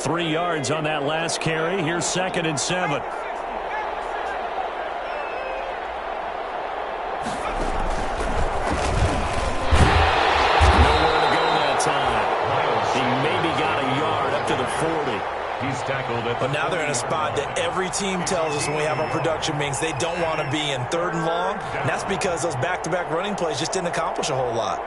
3 yards on that last carry. Here's 2nd and 7. But now they're in a spot that every team tells us when we have our production meetings they don't want to be in, 3rd and long. And that's because those back-to-back running plays just didn't accomplish a whole lot.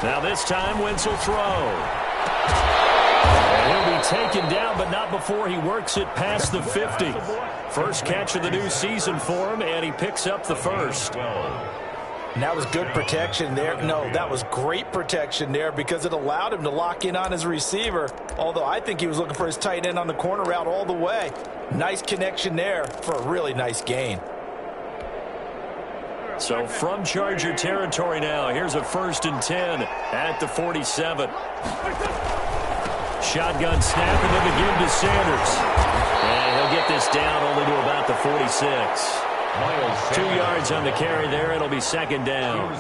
Now this time, Wentz will throw. And he'll be taken down, but not before he works it past the 50. First catch of the new season for him, and he picks up the first. And that was good protection there. No, that was great protection there because it allowed him to lock in on his receiver, although I think he was looking for his tight end on the corner route all the way. Nice connection there for a really nice gain. So from Charger territory now, here's a 1st and 10 at the 47. Shotgun snap and then the give to Sanders. And he'll get this down only to about the 46. 2 yards on the carry there. It'll be 2nd down.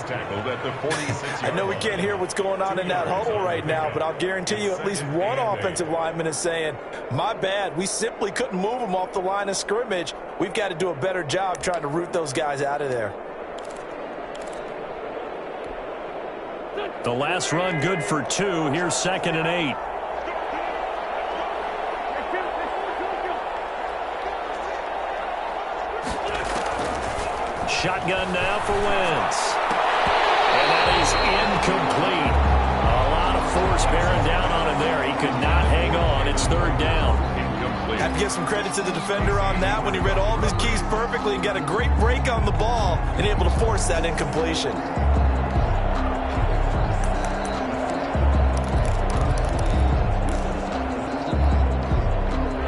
I know we can't hear what's going on in that huddle right now, but I'll guarantee you at least one offensive lineman is saying, my bad, we simply couldn't move them off the line of scrimmage. We've got to do a better job trying to root those guys out of there. The last run good for 2. Here's 2nd and 8. Shotgun now for Wentz. And that is incomplete. A lot of force bearing down on him there. He could not hang on. It's 3rd down. I have to give some credit to the defender on that when he read all of his keys perfectly and got a great break on the ball and able to force that incompletion.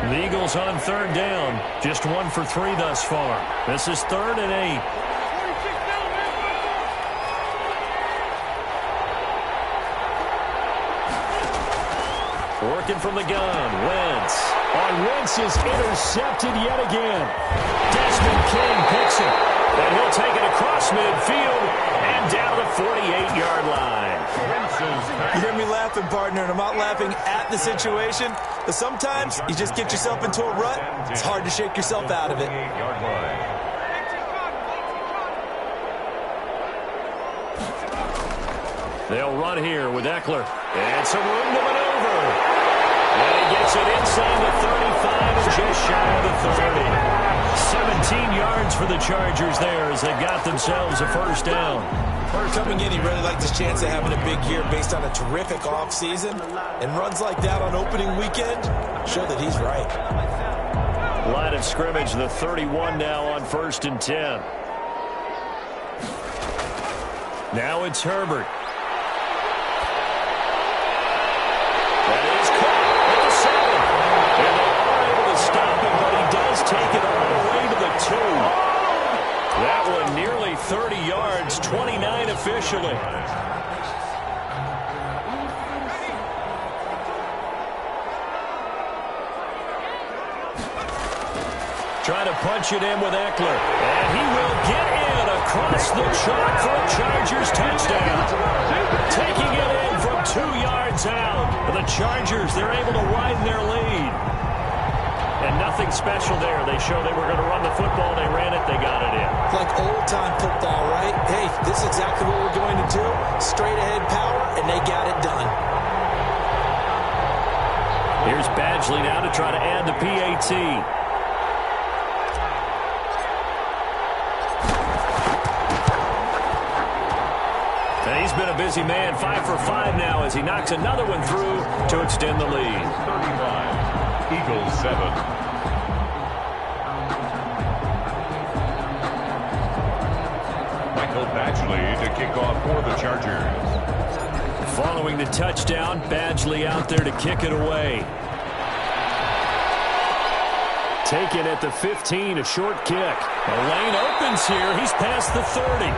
The Eagles on 3rd down. Just 1 for 3 thus far. This is 3rd and 8. Working from the gun. Wentz. On Wentz is intercepted yet again. Desmond King picks it. And he'll take it across midfield and down the 48-yard line. You hear me laughing, partner, and I'm not laughing at the situation. But sometimes you just get yourself into a rut. It's hard to shake yourself out of it. They'll run here with Eckler. And some room to maneuver. And he gets it inside the 35 and just shy of the 30. 17 yards for the Chargers there as they've got themselves a 1st down. Coming in, he really liked his chance of having a big year based on a terrific offseason. And runs like that on opening weekend show that he's right. Line of scrimmage, the 31 now on 1st and 10. Now it's Herbert. That is caught at the 7. And they are able to stop him, but he does take it all the way to the 2. That one nearly 30 yards, 29 officially. Trying to punch it in with Eckler. And he will get in across the chalk for a Chargers touchdown. Taking it in from 2 yards out. The Chargers, they're able to widen their lead. And nothing special there. They showed they were going to run the football. They ran it. They got it in. Like old-time football, right? Hey, this is exactly what we're going to do. Straight-ahead power, and they got it done. Here's Badgley now to try to add the PAT. He's been a busy man, 5 for 5 now as he knocks another one through to extend the lead. 35, Eagles 7. Michael Badgley to kick off for the Chargers. Following the touchdown, Badgley out there to kick it away. Taken at the 15, a short kick. The lane opens here. He's past the 30.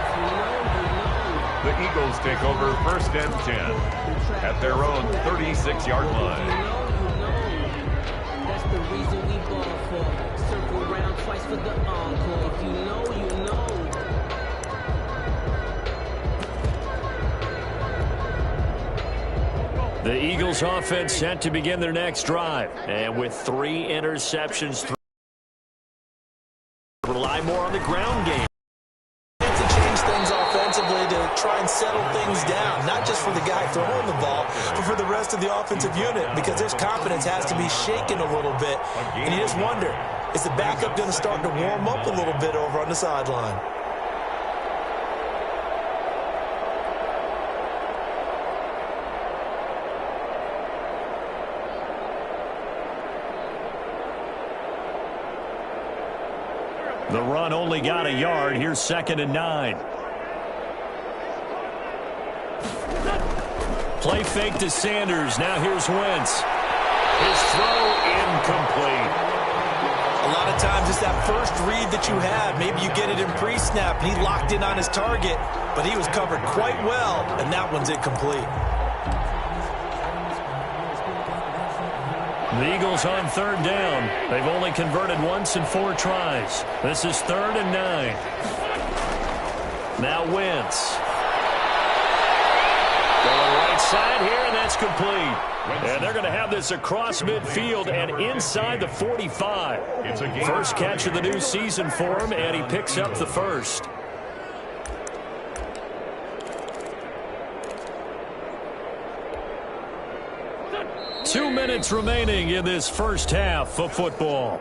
The Eagles take over 1st and 10 at their own 36-yard line. That's the reason we ball for. Circle around twice for the encore. If you know, you know. The Eagles offense set to begin their next drive. And with 3 interceptions, rely more on the ground game. To change things offensively to try and settle things down, not just for the guy throwing the ball, but for the rest of the offensive unit, because his confidence has to be shaken a little bit. And you just wonder, is the backup going to start to warm up a little bit over on the sideline? The run only got a yard. Here's 2nd and 9. Play fake to Sanders. Now here's Wentz. His throw incomplete. A lot of times it's that first read that you have. Maybe you get it in pre-snap, and he locked in on his target, but he was covered quite well, and that one's incomplete. The Eagles on 3rd down. They've only converted once in 4 tries. This is 3rd and 9. Now Wentz. Going right side here, and that's complete. And they're going to have this across midfield and inside the 45. First catch of the new season for him, and he picks up the first. Two minutes remaining in this first half of football.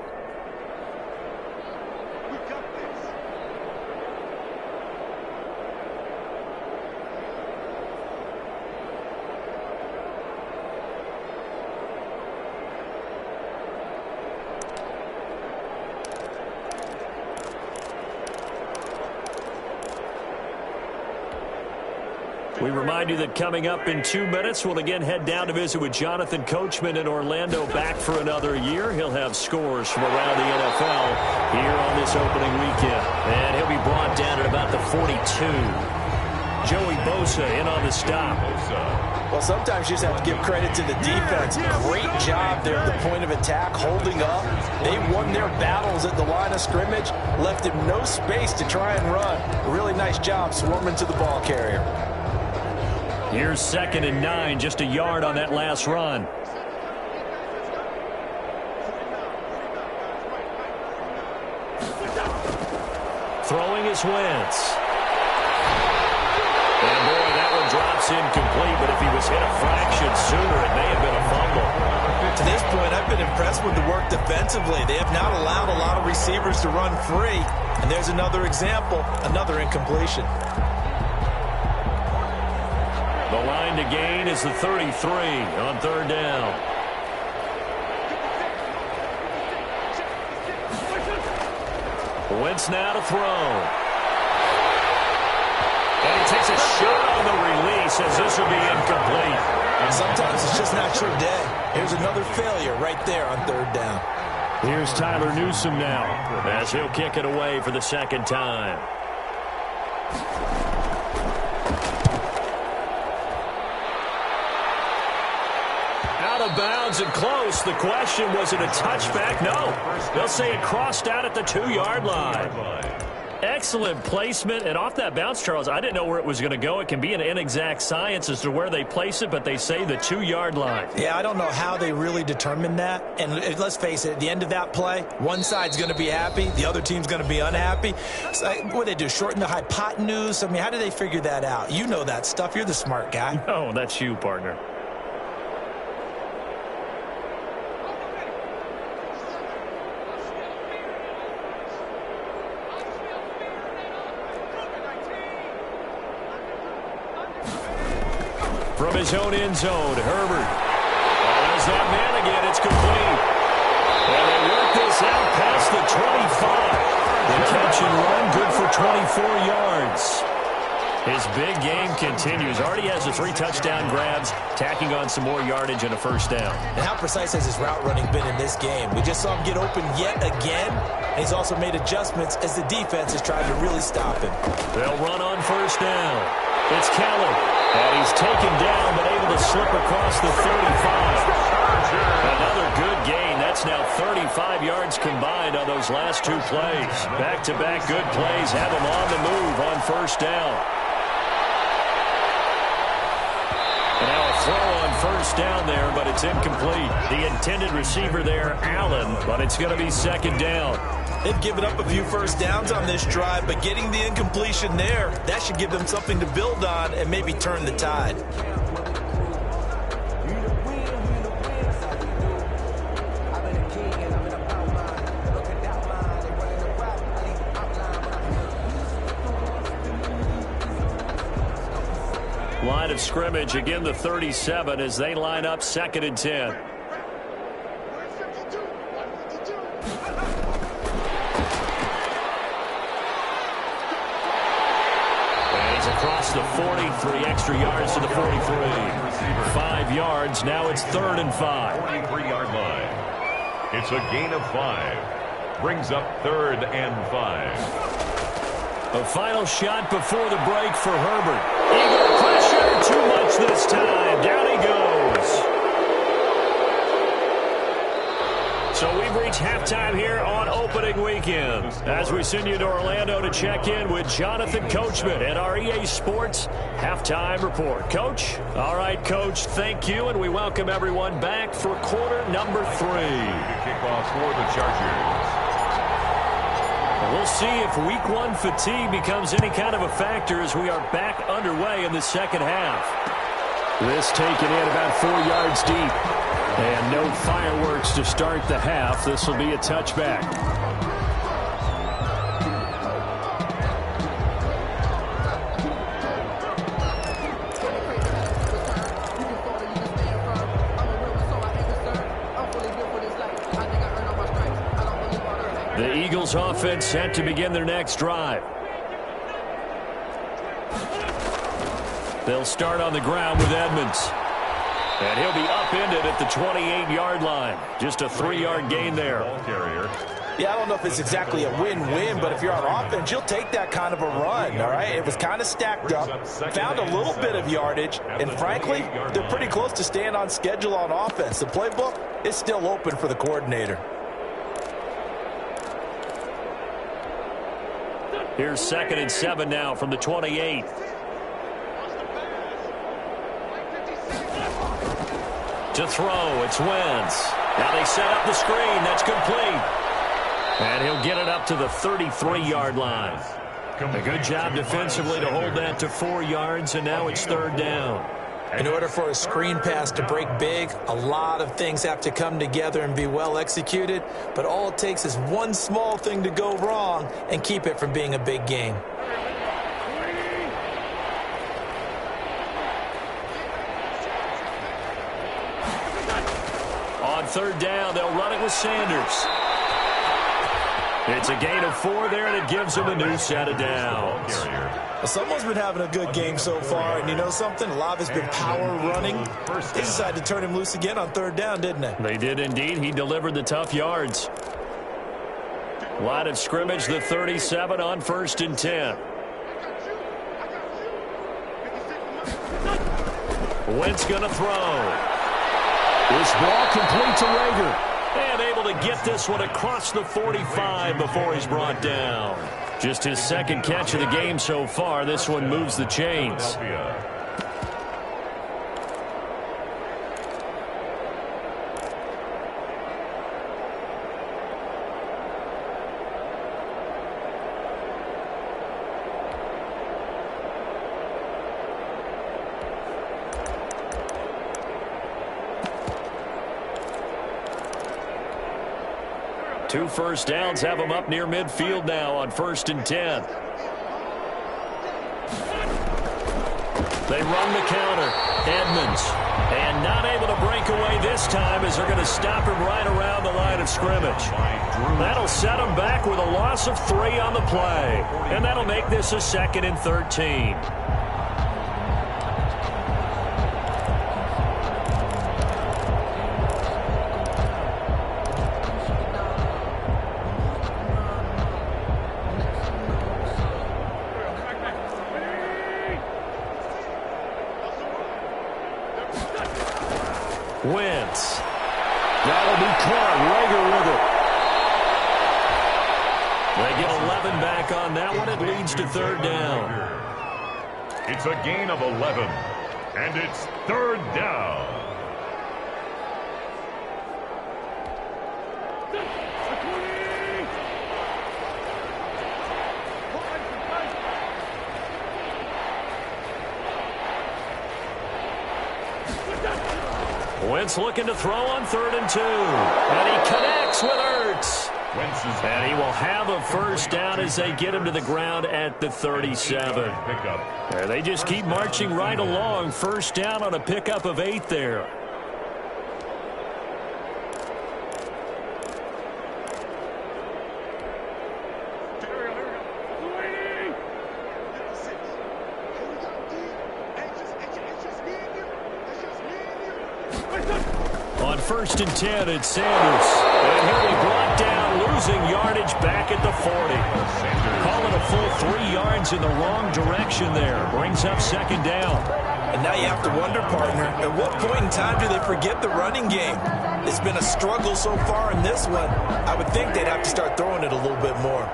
We remind you that coming up in 2 minutes, we'll again head down to visit with Jonathan Coachman in Orlando, back for another year. He'll have scores from around the NFL here on this opening weekend. And he'll be brought down at about the 42. Joey Bosa in on the stop. Well, sometimes you just have to give credit to the defense. Great job there at the point of attack, holding up. They won their battles at the line of scrimmage, left him no space to try and run. A really nice job swarming to the ball carrier. Here's 2nd and 9, just a yard on that last run. Throwing is Wentz. And boy, that one drops incomplete, but if he was hit a fraction sooner, it may have been a fumble. To this point, I've been impressed with the work defensively. They have not allowed a lot of receivers to run free. And there's another example, another incompletion. The line to gain is the 33 on 3rd down. Wentz now to throw. And he takes a shot on the release as this will be incomplete. And sometimes it's just not your day. Here's another failure right there on 3rd down. Here's Tyler Newsome now as he'll kick it away for the 2nd time. Out of bounds and close. The question, was it a touchback? No. They'll say it crossed out at the 2-yard line. Excellent placement. And off that bounce, Charles, I didn't know where it was going to go. It can be an inexact science as to where they place it, but they say the 2-yard line. Yeah, I don't know how they really determined that. And let's face it, at the end of that play, one side's going to be happy, the other team's going to be unhappy. So, what do they do, shorten the hypotenuse? I mean, how do they figure that out? You know that stuff. You're the smart guy. Oh, that's you, partner. From his own end zone, Herbert. There's that man again. It's complete. And they work this out past the 25. The catch and run, good for 24 yards. His big game continues. Already has the 3 touchdown grabs, tacking on some more yardage and a first down. And how precise has his route running been in this game? We just saw him get open yet again, and he's also made adjustments as the defense has tried to really stop him. They'll run on first down. It's Kelly, and he's taken down but able to slip across the 35. Another good gain. That's now 35 yards combined on those last 2 plays. Back-to-back good plays have him on the move on first down. And now a throw on first down there, but it's incomplete. The intended receiver there, Allen, but it's going to be second down. They've given up a few first downs on this drive, but getting the incompletion there, that should give them something to build on and maybe turn the tide. Line of scrimmage, again the 37 as they line up 2nd and 10. And he's across the 40, 3 extra yards to the 43. 5 yards, now it's 3rd and 5. 43-yard line. It's a gain of 5. Brings up 3rd and 5. A final shot before the break for Herbert. Eagle pressure, too much this time. Down he goes. So we've reached halftime here on opening weekend as we send you to Orlando to check in with Jonathan Coachman at our EA Sports Halftime Report. Coach? All right, Coach, thank you, and we welcome everyone back for quarter number 3. The kickoff for the Chargers. We'll see if week 1 fatigue becomes any kind of a factor as we are back underway in the second half. This taken in about 4 yards deep. And no fireworks to start the half. This will be a touchback. The Eagles offense set to begin their next drive. They'll start on the ground with Edmonds. And he'll be upended at the 28-yard line. Just a 3-yard gain there. Yeah, I don't know if it's exactly a win-win, but if you're on offense, you'll take that kind of a run, all right? It was kind of stacked up, found a little bit of yardage, and frankly, they're pretty close to staying on schedule on offense. The playbook is still open for the coordinator. Here's 2nd and 7 now from the 28. To throw, it's Wentz. Now they set up the screen. That's complete. And he'll get it up to the 33-yard line. A good job defensively to hold that to 4 yards, and now it's 3rd down. In order for a screen pass to break big, a lot of things have to come together and be well executed, but all it takes is one small thing to go wrong and keep it from being a big game. On 3rd down, they'll run it with Sanders. It's a gain of 4 there, and it gives them a new set of downs. Well, someone's been having a good game so far, and you know something? A lot of it's been power running. They decided to turn him loose again on 3rd down, didn't they? They did indeed. He delivered the tough yards. Line of scrimmage, the 37 on 1st and 10. Wentz going to throw. This ball complete to Rager. And able to get this one across the 45 before he's brought down. Just his 2nd catch of the game so far. This one moves the chains. Two first downs have them up near midfield now on 1st and 10. They run the counter. Edmonds. And not able to break away this time as they're going to stop him right around the line of scrimmage. That'll set him back with a loss of 3 on the play. And that'll make this a 2nd and 13. Wentz. That'll be caught. Rager with it. They get 11 back on that one. It leads to third down. It's a gain of 11, and it's third down. Wentz looking to throw on 3rd and 2. And he connects with Ertz. And he will have a first down as they get him to the ground at the 37. And they just keep marching right along. First down on a pickup of 8 there. On 1st and 10, it's Sanders. And he'll be brought down, losing yardage back at the 40. Calling a full 3 yards in the wrong direction there. Brings up 2nd down. And now you have to wonder, partner, at what point in time do they forget the running game? It's been a struggle so far in this one. I would think they'd have to start throwing it a little bit more.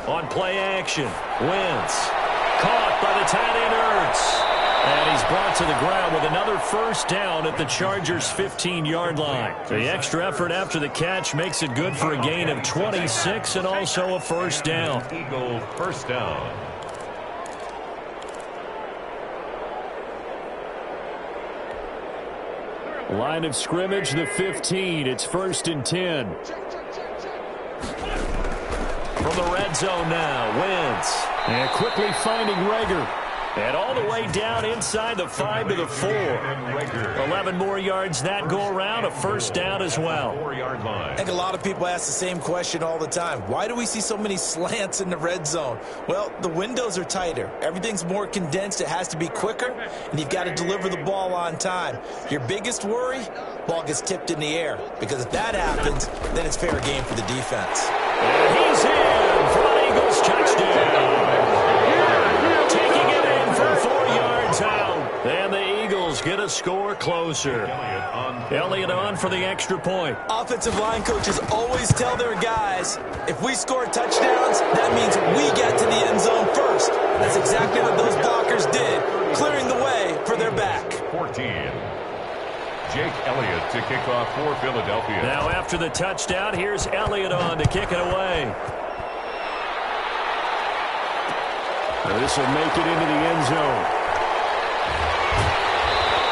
On play action, Wentz. Caught by the tight end Ertz. And he's brought to the ground with another first down at the Chargers' 15-yard line. The extra effort after the catch makes it good for a gain of 26 and also a first down. Eagle first down. Line of scrimmage, the 15. It's 1st and 10. From the red zone now, Wentz. And quickly finding Rager. And all the way down inside the 5 to the 4. 11 more yards that go around, a first down as well. 4-yard line. I think a lot of people ask the same question all the time. Why do we see so many slants in the red zone? Well, the windows are tighter. Everything's more condensed. It has to be quicker, and you've got to deliver the ball on time. Your biggest worry? Ball gets tipped in the air. Because if that happens, then it's fair game for the defense. And he's in for an Eagles touchdown. Taking it in for 4 yards out. And the Eagles get a score closer. Elliott on for the extra point. Offensive line coaches always tell their guys, if we score touchdowns, that means we get to the end zone first. That's exactly what those blockers did, clearing the way for their back. 14. Jake Elliott to kick off for Philadelphia. Now after the touchdown, here's Elliott on to kick it away. Well, this will make it into the end zone.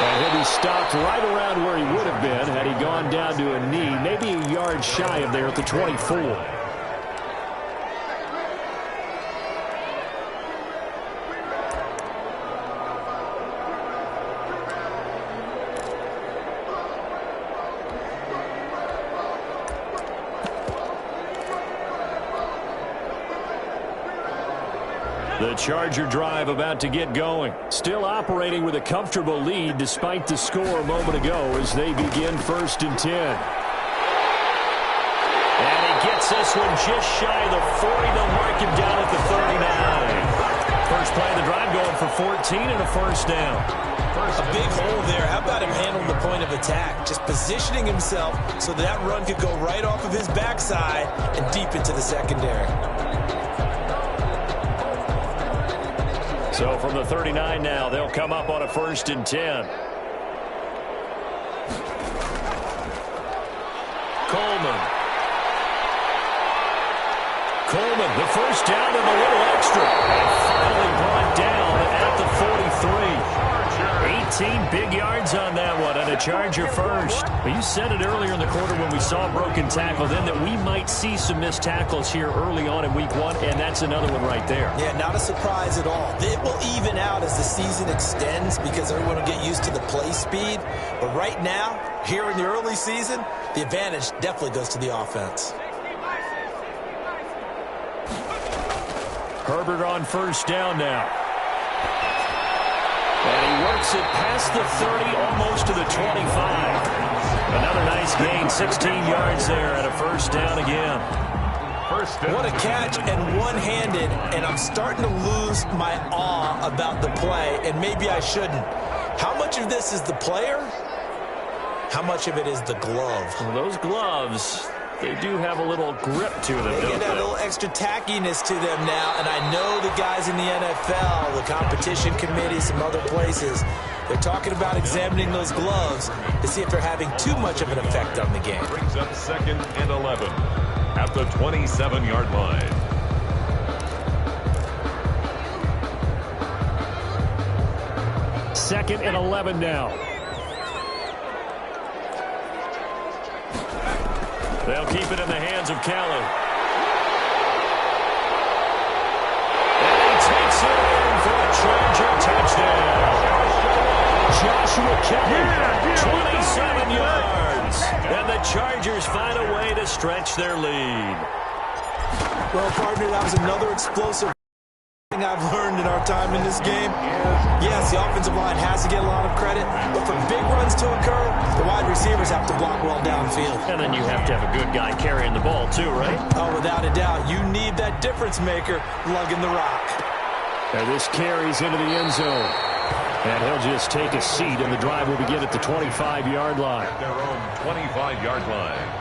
And he'll be stopped right around where he would have been had he gone down to a knee, maybe a yard shy of there at the 24. The Charger drive about to get going. Still operating with a comfortable lead despite the score a moment ago as they begin 1st and 10. And he gets this one just shy of the 40. They'll mark him down at the 39. First play of the drive going for 14 and a first down. A big hole there. How about him handling the point of attack? Just positioning himself so that run could go right off of his backside and deep into the secondary. So from the 39 now, they'll come up on a 1st and 10. Coleman, the first down and a little extra. And finally brought down at the 43. 18 big yards on that one, and a Charger first. But you said it earlier in the quarter when we saw a broken tackle then that we might see some missed tackles here early on in week 1, and that's another one right there. Yeah, not a surprise at all. It will even out as the season extends because everyone will get used to the play speed. But right now, here in the early season, the advantage definitely goes to the offense. Herbert on first down now. And he works it past the 30, almost to the 25. Another nice gain, 16 yards there, and a first down again. What a catch, and one-handed, and I'm starting to lose my awe about the play, and maybe I shouldn't. How much of this is the player? How much of it is the glove? Well, those gloves, they do have a little grip to them, They don't get they? that little extra tackiness to them now, and I know the guys in the NFL, the competition committee, some other places, they're talking about examining those gloves to see if they're having too much of an effect on the game. Brings up 2nd and 11 at the 27-yard line. Second and 11 now. They'll keep it in the hands of Kelly. And he takes it in for a Charger touchdown. Joshua Kelly, 27 yards. And the Chargers find a way to stretch their lead. Well, partner, that was another explosive thing I've learned in our time in this game. Yes, the offensive line has to get a lot of credit, but for big runs to occur, the wide receivers have to block well downfield. And then you have to have a good guy carrying the ball too, right? Oh, without a doubt. You need that difference maker lugging the rock. And this carries into the end zone. And he'll just take a seat, and the drive will begin at the 25-yard line. At their own 25-yard line.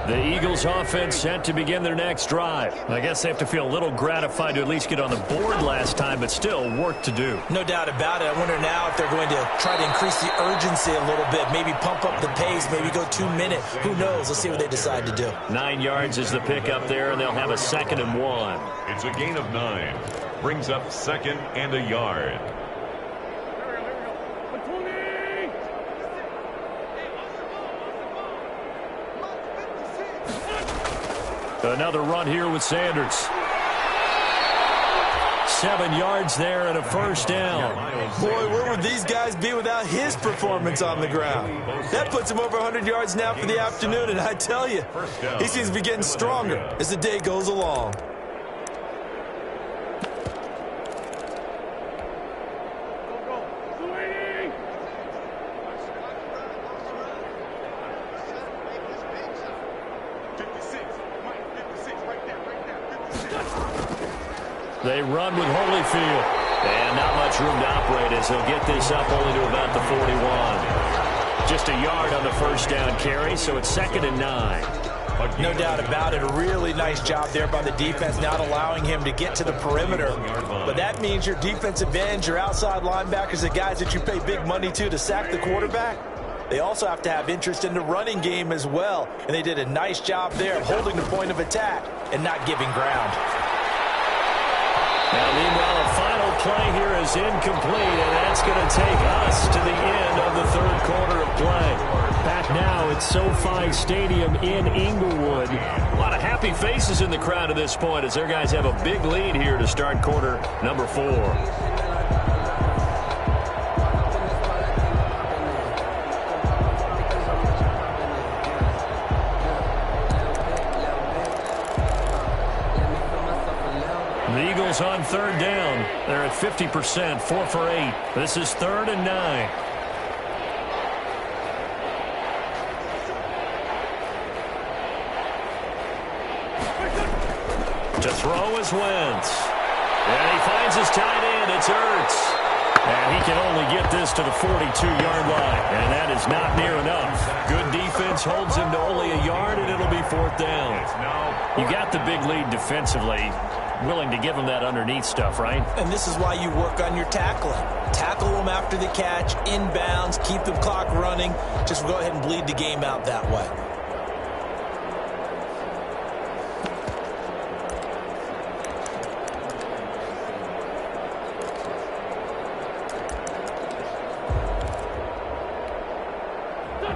The Eagles offense set to begin their next drive. I guess they have to feel a little gratified to at least get on the board last time, but still work to do. No doubt about it. I wonder now if they're going to try to increase the urgency a little bit, maybe pump up the pace, maybe go 2 minutes. Who knows? Let's see what they decide to do. 9 yards is the pickup there, and they'll have a 2nd and 1. It's a gain of 9. Brings up 2nd and a yard. Another run here with Sanders. 7 yards there and a first down. Boy, where would these guys be without his performance on the ground? That puts him over 100 yards now for the afternoon, and I tell you, he seems to be getting stronger as the day goes along. They run with Holyfield. And not much room to operate as he'll get this up only to about the 41. Just a yard on the first down carry, so it's 2nd and 9. No doubt about it. A really nice job there by the defense, not allowing him to get to the perimeter. But that means your defensive ends, your outside linebackers, the guys that you pay big money to sack the quarterback, they also have to have interest in the running game as well. And they did a nice job there of holding the point of attack and not giving ground. Now, meanwhile, a final play here is incomplete, and that's going to take us to the end of the third quarter of play. Back now at SoFi Stadium in Inglewood. A lot of happy faces in the crowd at this point as their guys have a big lead here to start quarter number 4. The Eagles on third down. They're at 50%, 4 for 8. This is 3rd and 9. To throw is Wentz. And he finds his tight end. It's Ertz. And he can only get this to the 42-yard line. And that is not near enough. Good defense holds him to only a yard, and it'll be 4th down. You got the big lead defensively. Willing to give them that underneath stuff, right? And this is why you work on your tackling. Tackle them after the catch, inbounds, keep the clock running. Just go ahead and bleed the game out that way.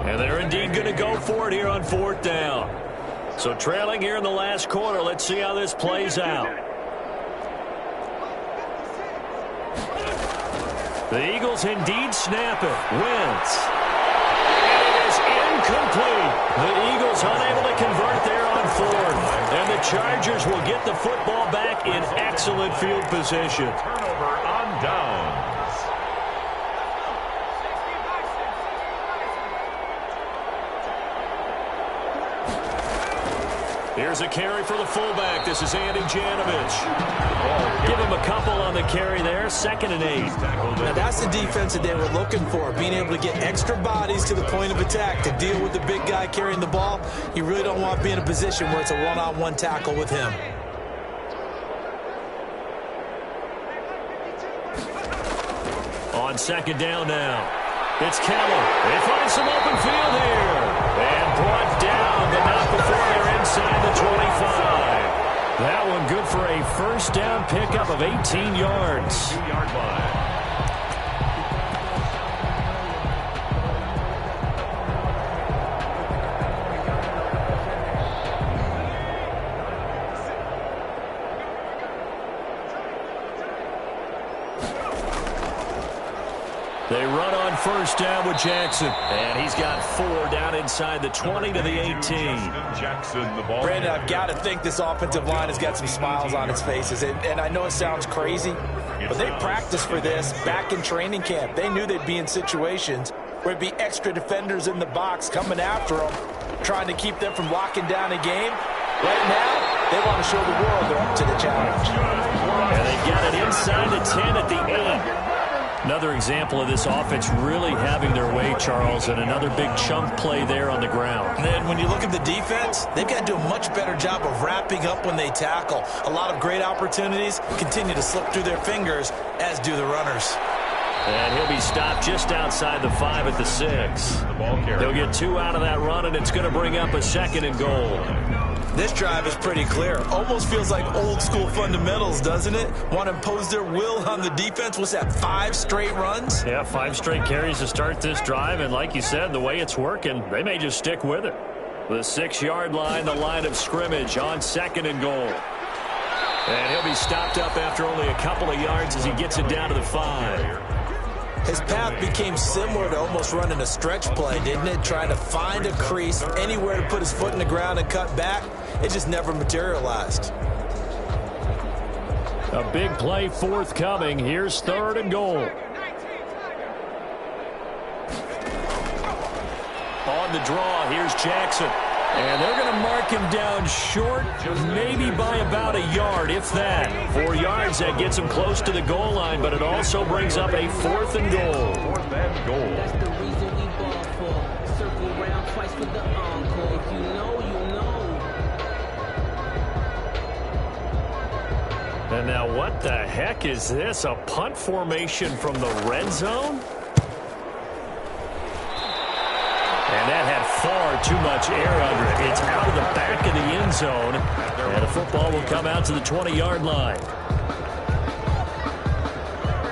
And they're indeed going to go for it here on 4th down. So trailing here in the last quarter, let's see how this plays out. The Eagles indeed snap it. Wentz. And it is incomplete. The Eagles unable to convert there on 4th. And the Chargers will get the football back in excellent field position. Turnover on downs. Here's a carry for the fullback. This is Andy Janovich. Give him a couple on the carry there. 2nd and 8. Now that's the defense that they were looking for, being able to get extra bodies to the point of attack to deal with the big guy carrying the ball. You really don't want to be in a position where it's a one-on-one tackle with him. On 2nd down now. It's Keller. They find some open field here. And brought down, but not before they're inside the 25. That one good for a 1st down pickup of 18 yards. 2-yard line. They run on 1st down with Jackson. And he's got 4 down inside the 20 to the 18. Jackson, the ball. Brandon, I've got to think this offensive line has got some smiles on its faces. And I know it sounds crazy, but they practiced for this back in training camp. They knew they'd be in situations where it'd be extra defenders in the box coming after them, trying to keep them from locking down a game. Right now, they want to show the world they're up to the challenge. And they got it inside the 10 at the 8. Another example of this offense really having their way, Charles, and another big chunk play there on the ground. And then when you look at the defense, they've got to do a much better job of wrapping up when they tackle. A lot of great opportunities continue to slip through their fingers, as do the runners. And he'll be stopped just outside the 5 at the 6. They'll get 2 out of that run, and it's going to bring up a 2nd and goal. This drive is pretty clear. Almost feels like old school fundamentals, doesn't it? Want to impose their will on the defense. What's that, 5 straight runs? Yeah, 5 straight carries to start this drive. And like you said, the way it's working, they may just stick with it. The 6-yard line, the line of scrimmage on 2nd and goal. And he'll be stopped up after only a couple of yards as he gets it down to the 5. His path became similar to almost running a stretch play, didn't it? Trying to find a crease, anywhere to put his foot in the ground and cut back. It just never materialized. A big play forthcoming. Here's 3rd and goal. On the draw, here's Jackson. And they're going to mark him down short, maybe by about a yard, if that. 4 yards, that gets him close to the goal line, but it also brings up a 4th and goal. 4th and goal. That's the reason we ball for. Circle round twice for the encore. If you know, you know. And now what the heck is this? A punt formation from the red zone? And that had far too much air under it. It's out of the back of the end zone. And the football will come out to the 20-yard line.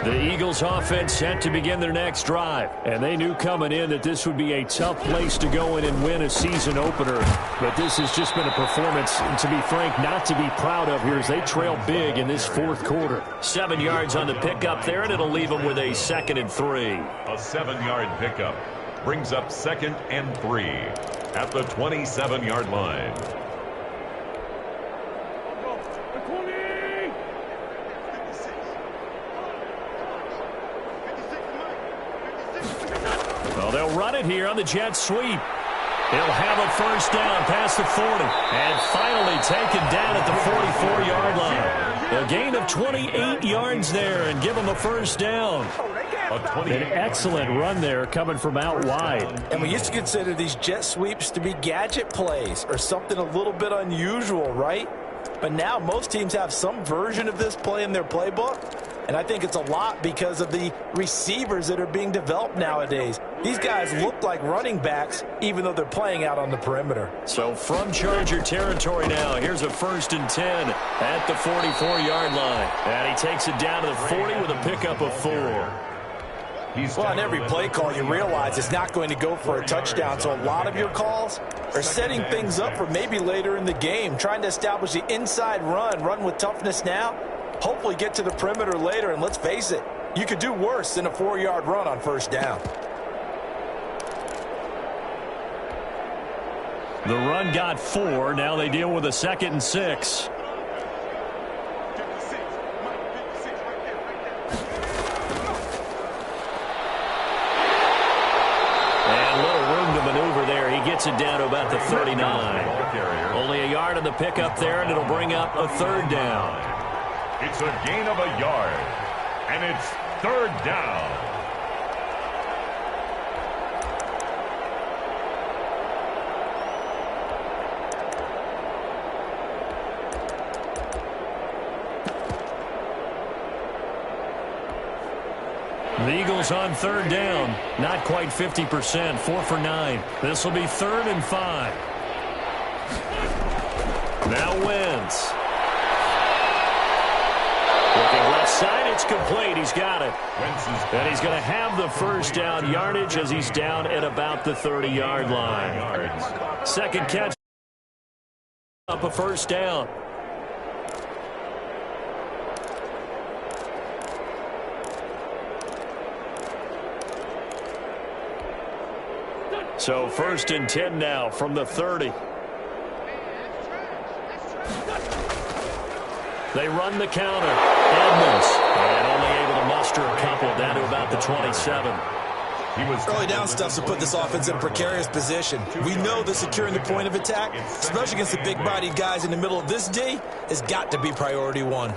The Eagles offense set to begin their next drive. And they knew coming in that this would be a tough place to go in and win a season opener. But this has just been a performance, to be frank, not to be proud of here as they trail big in this 4th quarter. 7 yards on the pickup there, and it'll leave them with a 2nd and 3. A 7-yard pickup brings up 2nd and 3 at the 27-yard line. Well, they'll run it here on the jet sweep. He'll have a 1st down past the 40. And finally taken down at the 44-yard line. A gain of 28 yards there and give him a 1st down. An excellent run there coming from out wide. And we used to consider these jet sweeps to be gadget plays or something a little bit unusual, right? But now most teams have some version of this play in their playbook. And I think it's a lot because of the receivers that are being developed nowadays. These guys look like running backs, even though they're playing out on the perimeter. So from Charger territory now, here's a 1st and 10 at the 44-yard line. And he takes it down to the 40 with a pickup of 4. Well, on every play call, you realize it's not going to go for a touchdown. So a lot of your calls are setting things up for maybe later in the game, trying to establish the inside run with toughness now. Hopefully get to the perimeter later, and let's face it, you could do worse than a 4-yard run on 1st down. The run got 4. Now they deal with a 2nd and 6. gets it down to about the 39. Only a yard on the pickup there, and it'll bring up a third down. It's a gain of a yard, and it's third down. The Eagles on third down. Not quite 50%. 4 for 9. This will be 3rd and 5. Now Wentz. Looking left side. It's complete. He's got it. And he's going to have the first down yardage as he's down at about the 30-yard line. Second catch. Up a first down. So 1st and 10 now from the 30. They run the counter. Edmonds. And only able to muster a couple down to about the 27. Early down stuff to put this offense in a precarious position. We know that securing the point of attack, especially against the big-bodied guys in the middle of this D, has got to be priority one.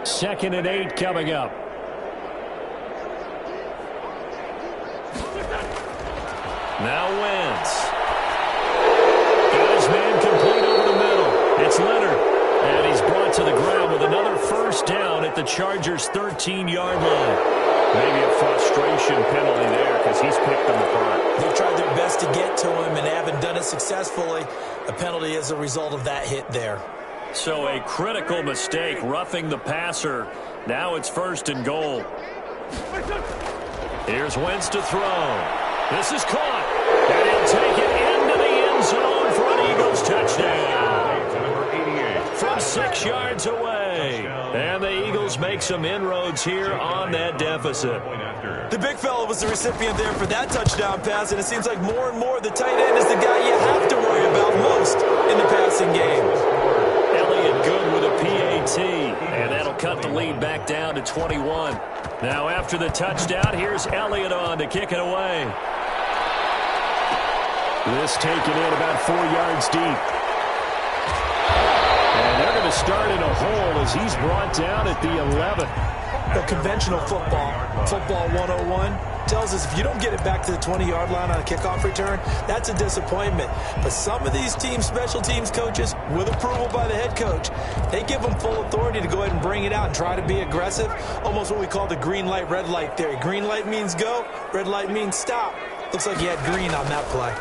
Second and 8 coming up. Now Wentz. Got his man complete over the middle. It's Leonard. And he's brought to the ground with another first down at the Chargers' 13-yard line. Maybe a frustration penalty there because he's picked them apart. They've tried their best to get to him and haven't done it successfully. A penalty as a result of that hit there. So a critical mistake, roughing the passer. Now it's 1st and goal. Here's Wentz to throw. This is caught, and he'll take it into the end zone for an Eagles touchdown. From 6 yards away. And the Eagles make some inroads here on that deficit. The big fella was the recipient there for that touchdown pass, and it seems like more and more the tight end is the guy you have to worry about most in the passing game. Elliott good with a PAT, and that'll cut the lead back down to 21. Now after the touchdown, here's Elliott on to kick it away. This taken in about 4 yards deep. And they're going to start in a hole as he's brought down at the 11. The conventional football 101, tells us if you don't get it back to the 20-yard line on a kickoff return, that's a disappointment. But some of these teams, special teams coaches, with approval by the head coach, they give them full authority to go ahead and bring it out and try to be aggressive. Almost what we call the green light, red light theory. Green light means go, red light means stop. Looks like he had green on that play.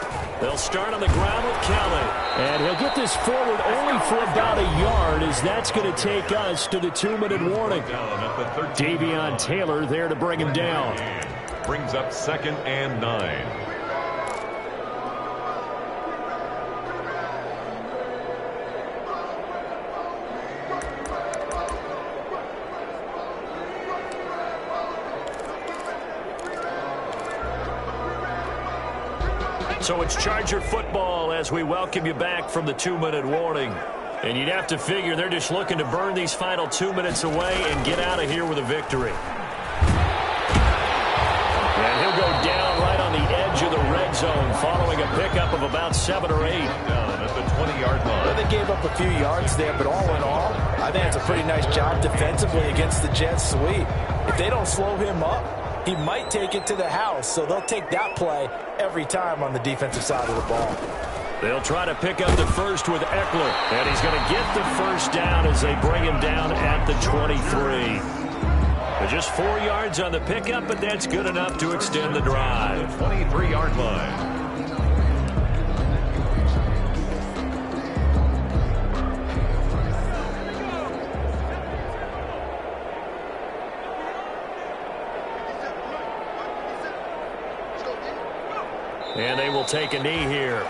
They'll start on the ground with Kelly. And he'll get this forward only for about a yard, as that's going to take us to the 2-minute warning. Davion Taylor there to bring him down. Brings up 2nd and 9. So it's Charger football as we welcome you back from the 2-minute warning. And you'd have to figure they're just looking to burn these final 2 minutes away and get out of here with a victory. And he'll go down right on the edge of the red zone following a pickup of about 7 or 8. Down at the 20-yard line. Well, they gave up a few yards there, but all in all, I think it's a pretty nice job defensively against the Jets sweep. If they don't slow him up, he might take it to the house, so they'll take that play every time on the defensive side of the ball. They'll try to pick up the first with Eckler, and he's going to get the first down as they bring him down at the 23. Just 4 yards on the pickup, but that's good enough to extend the drive. 23-yard line. And they will take a knee here.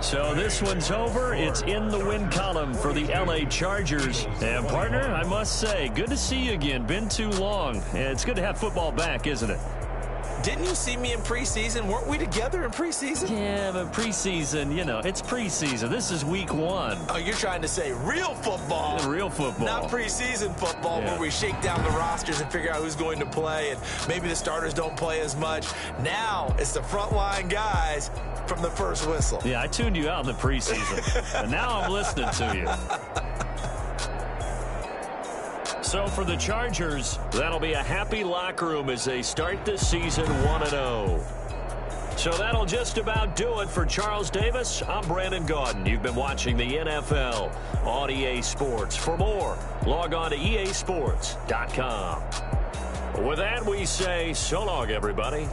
So this one's over. It's in the win column for the LA Chargers. And, partner, I must say, good to see you again. Been too long. It's good to have football back, isn't it? Didn't you see me in preseason? Weren't we together in preseason? Yeah, but preseason, you know, it's preseason. This is week 1. Oh, you're trying to say real football. Real football. Not preseason football where we shake down the rosters and figure out who's going to play, and maybe the starters don't play as much. Now it's the frontline guys from the first whistle. Yeah, I tuned you out in the preseason, and now I'm listening to you. So for the Chargers, that'll be a happy locker room as they start the season 1-0. So that'll just about do it for Charles Davis. I'm Brandon Gaudin. You've been watching the NFL on EA Sports. For more, log on to easports.com. With that, we say so long, everybody.